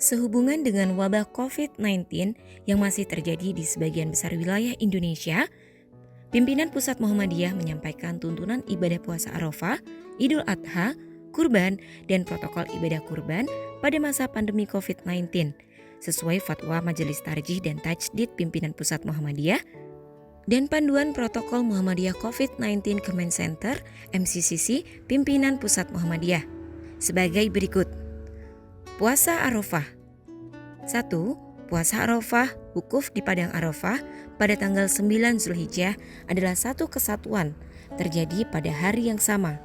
Sehubungan dengan wabah COVID-19 yang masih terjadi di sebagian besar wilayah Indonesia, pimpinan Pusat Muhammadiyah menyampaikan tuntunan ibadah puasa Arafah, Idul Adha, Kurban, dan protokol ibadah kurban pada masa pandemi COVID-19 sesuai fatwa Majelis Tarjih dan Tajdid Pimpinan Pusat Muhammadiyah dan panduan protokol Muhammadiyah COVID-19 Command Center MCCC Pimpinan Pusat Muhammadiyah sebagai berikut. Puasa Arafah. 1. Puasa Arafah, wukuf di Padang Arafah pada tanggal 9 Zulhijjah adalah satu kesatuan terjadi pada hari yang sama.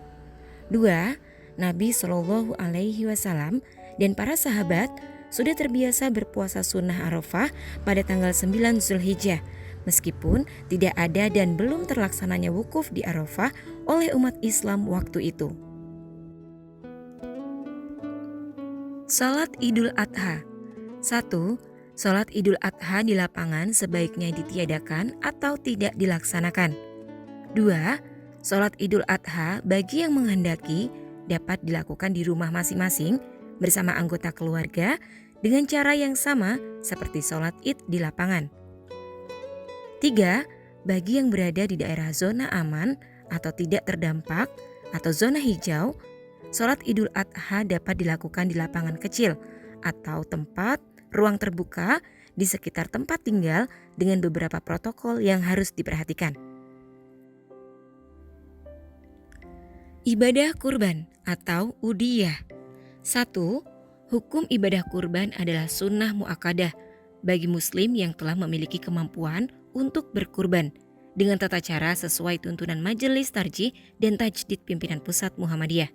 2. Nabi Shallallahu Alaihi Wasallam dan para sahabat sudah terbiasa berpuasa sunnah Arafah pada tanggal 9 Zulhijjah meskipun tidak ada dan belum terlaksananya wukuf di Arafah oleh umat Islam waktu itu. Salat Idul Adha. 1. Salat Idul Adha di lapangan sebaiknya ditiadakan atau tidak dilaksanakan. 2. Salat Idul Adha bagi yang menghendaki dapat dilakukan di rumah masing-masing bersama anggota keluarga dengan cara yang sama seperti salat Id di lapangan. 3. Bagi yang berada di daerah zona aman atau tidak terdampak atau zona hijau, salat Idul Adha dapat dilakukan di lapangan kecil atau tempat ruang terbuka di sekitar tempat tinggal dengan beberapa protokol yang harus diperhatikan. Ibadah kurban atau udhiyah. 1. Hukum ibadah kurban adalah sunnah muakkadah bagi muslim yang telah memiliki kemampuan untuk berkurban dengan tata cara sesuai tuntunan Majelis Tarjih dan Tajdid Pimpinan Pusat Muhammadiyah.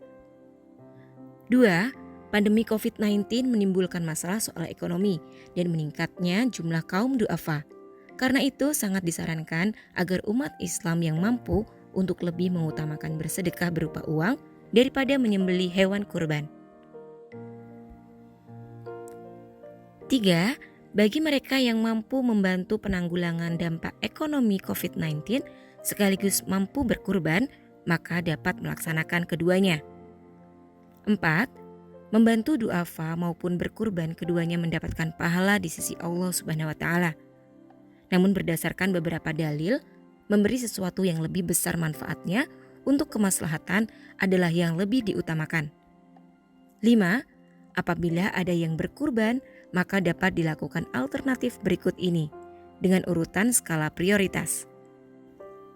2. Pandemi COVID-19 menimbulkan masalah soal ekonomi dan meningkatnya jumlah kaum du'afa. Karena itu sangat disarankan agar umat Islam yang mampu untuk lebih mengutamakan bersedekah berupa uang daripada menyembelih hewan kurban. 3. Bagi mereka yang mampu membantu penanggulangan dampak ekonomi COVID-19 sekaligus mampu berkurban, maka dapat melaksanakan keduanya. 4. Membantu du'afa maupun berkurban keduanya mendapatkan pahala di sisi Allah Subhanahu wa Ta'ala. Namun berdasarkan beberapa dalil, memberi sesuatu yang lebih besar manfaatnya untuk kemaslahatan adalah yang lebih diutamakan. 5. Apabila ada yang berkurban, maka dapat dilakukan alternatif berikut ini dengan urutan skala prioritas.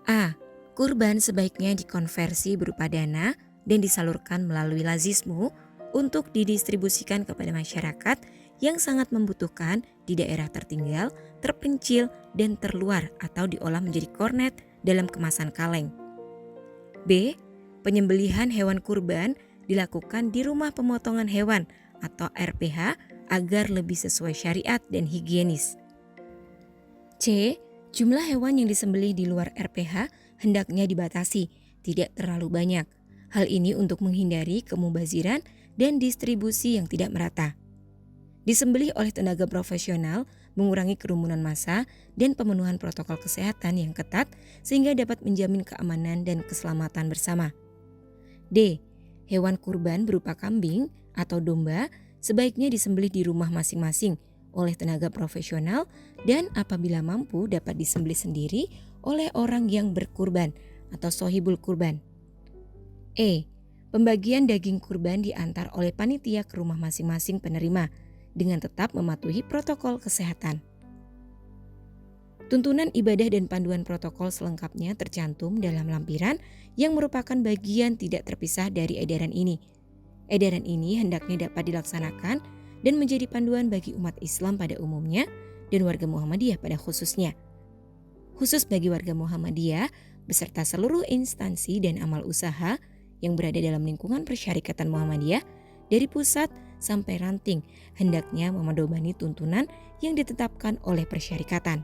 A. Kurban sebaiknya dikonversi berupa dana dan disalurkan melalui lazismu untuk didistribusikan kepada masyarakat yang sangat membutuhkan di daerah tertinggal, terpencil, dan terluar atau diolah menjadi kornet dalam kemasan kaleng. B. Penyembelihan hewan kurban dilakukan di rumah pemotongan hewan atau RPH agar lebih sesuai syariat dan higienis. C. Jumlah hewan yang disembelih di luar RPH hendaknya dibatasi, tidak terlalu banyak. Hal ini untuk menghindari kemubaziran dan distribusi yang tidak merata. Disembelih oleh tenaga profesional, mengurangi kerumunan massa dan pemenuhan protokol kesehatan yang ketat sehingga dapat menjamin keamanan dan keselamatan bersama. D. Hewan kurban berupa kambing atau domba sebaiknya disembelih di rumah masing-masing oleh tenaga profesional dan apabila mampu dapat disembelih sendiri oleh orang yang berkurban atau sohibul kurban. E. Pembagian daging kurban diantar oleh panitia ke rumah masing-masing penerima dengan tetap mematuhi protokol kesehatan. Tuntunan ibadah dan panduan protokol selengkapnya tercantum dalam lampiran yang merupakan bagian tidak terpisah dari edaran ini. Edaran ini hendaknya dapat dilaksanakan dan menjadi panduan bagi umat Islam pada umumnya dan warga Muhammadiyah pada khususnya. Khusus bagi warga Muhammadiyah beserta seluruh instansi dan amal usaha yang berada dalam lingkungan persyarikatan Muhammadiyah dari pusat sampai ranting hendaknya memedomani tuntunan yang ditetapkan oleh persyarikatan.